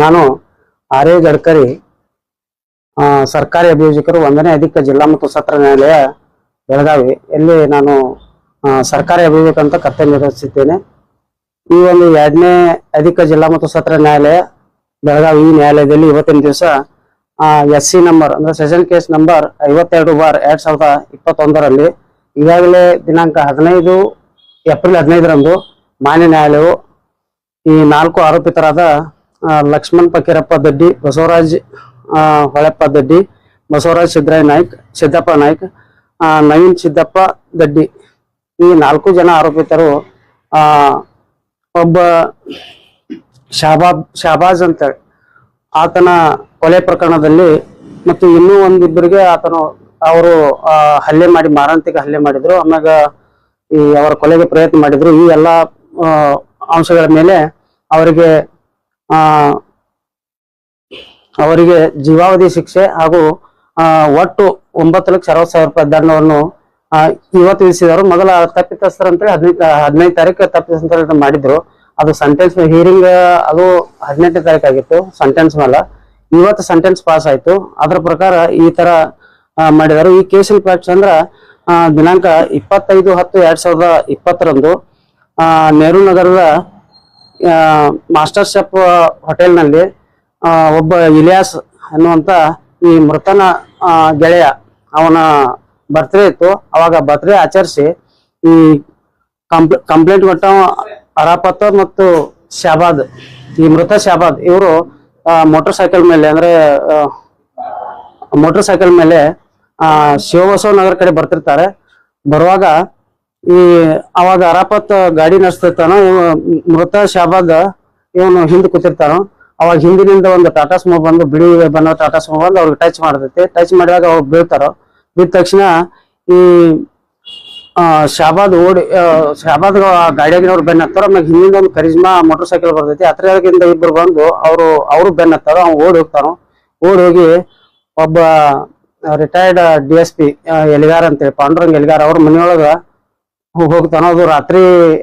ನಾನು R A Gadkari ಸರ್ಕಾರಿ ಅಭಿಯೋಜಕರು 1ನೇ ಅಧಿಕ ಜಿಲ್ಲಾ ಮತ್ತು ಸತ್ರ ನ್ಯಾಯಾಲಯ ಬೆಳಗಾವಿ ಇಲ್ಲಿ ನಾನು ಸರ್ಕಾರಿ ಅಭಿಯೋಜಕ ಅಂತ ಕರ್ತವ್ಯ ನಿರ್ವಹಿಸುತ್ತೇನೆ। ಈ ಒಂದು 2ನೇ ಅಧಿಕ ಜಿಲ್ಲಾ ಮತ್ತು ಸತ್ರ ನ್ಯಾಯಾಲಯ ಬೆಳಗಾವಿ ಈ ನ್ಯಾಯಾಲಯದಲ್ಲಿ ಇವತ್ತಿನ ದಿವಸ SC ನಂಬರ್ ಅಂದ್ರೆ ಸೆಷನ್ ಕೇಸ್ ನಂಬರ್ 52/2021 ಈಗಾಗಲೇ ದಿನಾಂಕ 15 ಏಪ್ರಿಲ್ 15ರಂದು ಮಾನ್ಯ ನ್ಯಾಯಾಲಯವು ಈ 4 ಆರೋಪಿತರಾದ ಲಕ್ಷ್ಮಣ್ ಫಕೀರಪ್ಪ ದಡ್ಡಿ, ಬಸವರಾಜ್ ಹೊಳೆಪ್ಪ ದಡ್ಡಿ, ಬಸವರಾಜ್ ಸಿದ್ದಪ್ಪ ನಾಯ್ಕ್, ನವೀನ್ ಸಿದ್ದಪ್ಪ ದಡ್ಡಿ ಈ 4 ಜನ ಆರೋಪಿತರು ಒಬ್ಬ ಶಹಬಾಜ್ ಅಂತ ಆತನ ಕೊಲೆ ಪ್ರಕರಣದಲ್ಲಿ ಮತ್ತು ಇನ್ನೂ ಒಂದಿಬ್ಬರಿಗೆ ಅವರು ಹಲ್ಲೆ ಮಾಡಿ ಮಾರಣಾಂತಿಕ ಹಲ್ಲೆ ಮಾಡಿದ್ರು, ಆಮ್ಯಾಗ ಈ ಅವರ ಕೊಲೆಗೆ ಪ್ರಯತ್ನ ಮಾಡಿದ್ರು। ಈ ಎಲ್ಲಾ ಅಂಶಗಳ ಮೇಲೆ ಅವರಿಗೆ ಜೀವಾವಧಿ ಶಿಕ್ಷೆ ಹಾಗೂ ಒಟ್ಟು 9,60,000 ರೂಪಾಯಿ ದಂಡವನ್ನು ಇವತ್ತು ವಿಧಿಸಿದರು। ಮೊದಲ ತಪ್ಪಿತಸ್ಥರಂತೇಳಿ 15 ತಾರೀಕು ತಪ್ಪಿತಸ್ಥ ಮಾಡಿದ್ರು। ಅದು ಸೆಂಟೆನ್ಸ್ ಹಿಯರಿಂಗ್ ಅದು 18ನೇ ತಾರೀಕು ಆಗಿತ್ತು ಸೆಂಟೆನ್ಸ್ ಮೇಲೆ। ಇವತ್ತು ಸೆಂಟೆನ್ಸ್ ಪಾಸ್ ಆಯ್ತು। ಅದರ ಪ್ರಕಾರ ಈ ತರ ಮಾಡಿದರು। ಈ ಕೇಸಿನ ಫ್ಯಾಕ್ಟ್ಸ್ ಅಂದ್ರ ದಿನಾಂಕ 25/10/2020ರಂದು ನೆಹರು ನಗರದ ಮಾಸ್ಟರ್ ಶೆಫ್ ಹೋಟೆಲ್ನಲ್ಲಿ ಒಬ್ಬ ಇಲಿಯಾಸ್ ಅನ್ನುವಂತ ಈ ಮೃತನ ಗೆಳೆಯ ಅವನ ಬರ್ತ್ಡೇ ಇತ್ತು। ಅವಾಗ ಬರ್ತ್ಡೇ ಆಚರಿಸಿ ಈ ಕಂಪ್ಲೇಂಟ್ ಕೊಟ್ಟ ಅರಾಪತ್ ಮತ್ತು ಶಹಬಾದ್, ಈ ಮೃತ ಶಹಬಾದ್ ಇವರು ಮೋಟರ್ ಸೈಕಲ್ ಮೇಲೆ ಶಿವಬಸವ ನಗರ ಕಡೆ ಬರ್ತಿರ್ತಾರೆ। ಬರುವಾಗ ಅವಾಗ ಅರಾಪತ್ ಗಾಡಿ ನಡೆಸ್ತಿರ್ತಾನ, ಮೃತ ಶಹಬಾದ್ ಇವನು ಹಿಂದೆ ಕೂತಿರ್ತಾನೋ। ಅವಾಗ ಹಿಂದಿನಿಂದ ಒಂದು ಟಾಟಾ ಸುಮೋ ಬಂದು ಬಿಳಿ ಬಣ್ಣ ಟಾಟಾ ಸುಮೋ ಬಂದು ಅವ್ರಿಗೆ ಟಚ್ ಮಾಡ್ತೈತಿ। ಟಚ್ ಮಾಡಿದಾಗ ಅವ್ರು ಬೀಳ್ತಾರೋ, ಬಿದ್ದ ತಕ್ಷಣ ಈ ಶಹಬಾದ್ ಗಾಡಿಯಾಗಿನವ್ರು ಬೆನ್ನ ಹತ್ತಾರ। ಆಮೇಲೆ ಹಿಂದಿಂದ ಒಂದು ಕರಿಜ್ಮಾ ಮೋಟರ್ ಸೈಕಲ್ ಬರ್ತೈತಿ, ಹತ್ತಿರದಿಂದ ಇಬ್ರು ಬಂದು ಅವರು ಬೆನ್ನ ಹತ್ತಾರ। ಅವ್ನು ಓಡಿ ಹೋಗಿ ಒಬ್ಬ ರಿಟೈರ್ಡ್ DSP ಎಲಿಗಾರ್ ಅಂತೇಳಿ ಪಾಂಡುರಂಗ್ ಎಲಿಗಾರ್ ಅವ್ರ ಮನೆಯೊಳಗ ಹೋಗ್ತಾನೋ। ಅದು ರಾತ್ರಿ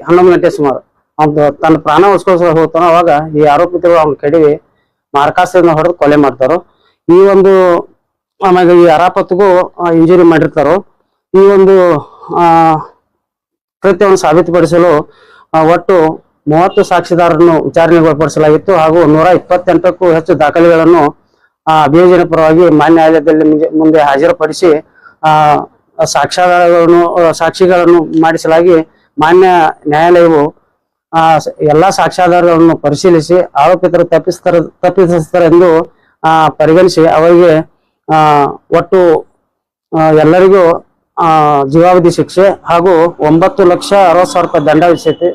11 ಗಂಟೆ ಸುಮಾರು ಅವ್ನು ತನ್ನ ಪ್ರಾಣ ಉಳಿಸ್ಕೊಳ್ಳೋ ಹೋಗ್ತಾನೋ। ಅವಾಗ ಈ ಆರೋಪಿತರು ಅವ್ನ ಕಡಿವಿ ಮಾರ್ಕಾಸದಿಂದ ಹೊಡೆದು ಕೊಲೆ ಮಾಡ್ತಾರೋ। ಈ ಒಂದು ಆಮ್ಯಾಗ ಈ ಅರಾಪತ್ಗೂ ಇಂಜುರಿ ಮಾಡಿರ್ತಾರೋ। ಈ ಒಂದು ಕೃತ್ಯವನ್ನು ಸಾಬೀತುಪಡಿಸಲು ಒಟ್ಟು 30 ಸಾಕ್ಷಿದಾರರನ್ನು ವಿಚಾರಣೆಗೊಳಪಡಿಸಲಾಗಿತ್ತು ಹಾಗೂ 128ಕ್ಕೂ ಹೆಚ್ಚು ದಾಖಲೆಗಳನ್ನು ಅಭಿಯೋಜನೆ ಪರವಾಗಿ ಮಾನ್ಯ ನ್ಯಾಯಾಲಯದಲ್ಲಿ ಮುಂದೆ ಹಾಜರುಪಡಿಸಿ ಸಾಕ್ಷಿಗಳನ್ನು ಮಾಡಿಸಲಾಗಿ ಮಾನ್ಯ ನ್ಯಾಯಾಲಯವು ಎಲ್ಲಾ ಸಾಕ್ಷ್ಯಾಧಾರಗಳನ್ನು ಪರಿಶೀಲಿಸಿ ಆರೋಪಿತರು ತಪ್ಪಿತಸ್ಥರೆಂದು ಪರಿಗಣಿಸಿ ಅವರಿಗೆ ಒಟ್ಟು ಎಲ್ಲರಿಗೂ ಜೀವಾವಧಿ ಶಿಕ್ಷೆ ಹಾಗೂ 9,60,000 ರೂಪಾಯಿ ದಂಡ ವಿಧಿಸೈತಿ।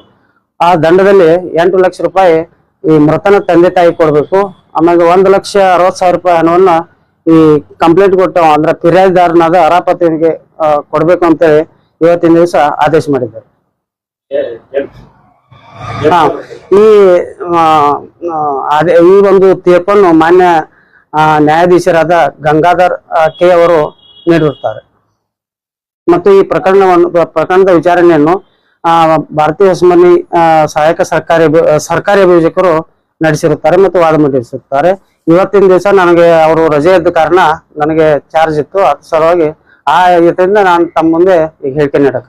ಆ ದಂಡದಲ್ಲಿ 8 ಲಕ್ಷ ರೂಪಾಯಿ ಈ ಮೃತನ ತಂದೆ ತಾಯಿ ಕೊಡ್ಬೇಕು, ಆಮೇಲೆ 1,60,000 ರೂಪಾಯಿ ಹಣವನ್ನ ಈ ಕಂಪ್ಲೇಂಟ್ ಕೊಟ್ಟ ಅಂದ್ರೆ ಫಿರ್ಯಾದಿದಾರನಾದ ಅರಾಪತಿಗೆ ಕೊಡ್ಬೇಕು ಅಂತ ಇವತ್ತಿನ ದಿವಸ ಆದೇಶ ಮಾಡಿದ್ದಾರೆ। ಈ ಒಂದು ತೀರ್ಪನ್ನು ಮಾನ್ಯ ನ್ಯಾಯಾಧೀಶರಾದ ಗಂಗಾಧರ್ ಕೆ ಅವರು ನೀಡಿರುತ್ತಾರೆ ಮತ್ತು ಈ ಪ್ರಕರಣದ ವಿಚಾರಣೆಯನ್ನು ಭಾರತೀಯ ಹೊಸಮನಿ ಸಹಾಯಕ ಸರ್ಕಾರಿ ಅಭಿಯೋಜಕರು ನಡೆಸಿರುತ್ತಾರೆ ಮತ್ತು ವಾದ ಮಂಡಿಸಿರುತ್ತಾರೆ। ಇವತ್ತಿನ ದಿವಸ ನನಗೆ ಅವರು ರಜೆ ಇದ್ದ ಕಾರಣ ನನಗೆ ಚಾರ್ಜ್ ಇತ್ತು, ಅದ್ರ ಸಲುವಾಗಿ ಇದರಿಂದ ನಾನು ತಮ್ಮ ಮುಂದೆ ಹೇಳಿಕೆ ನೀಡಕ್ಕೆ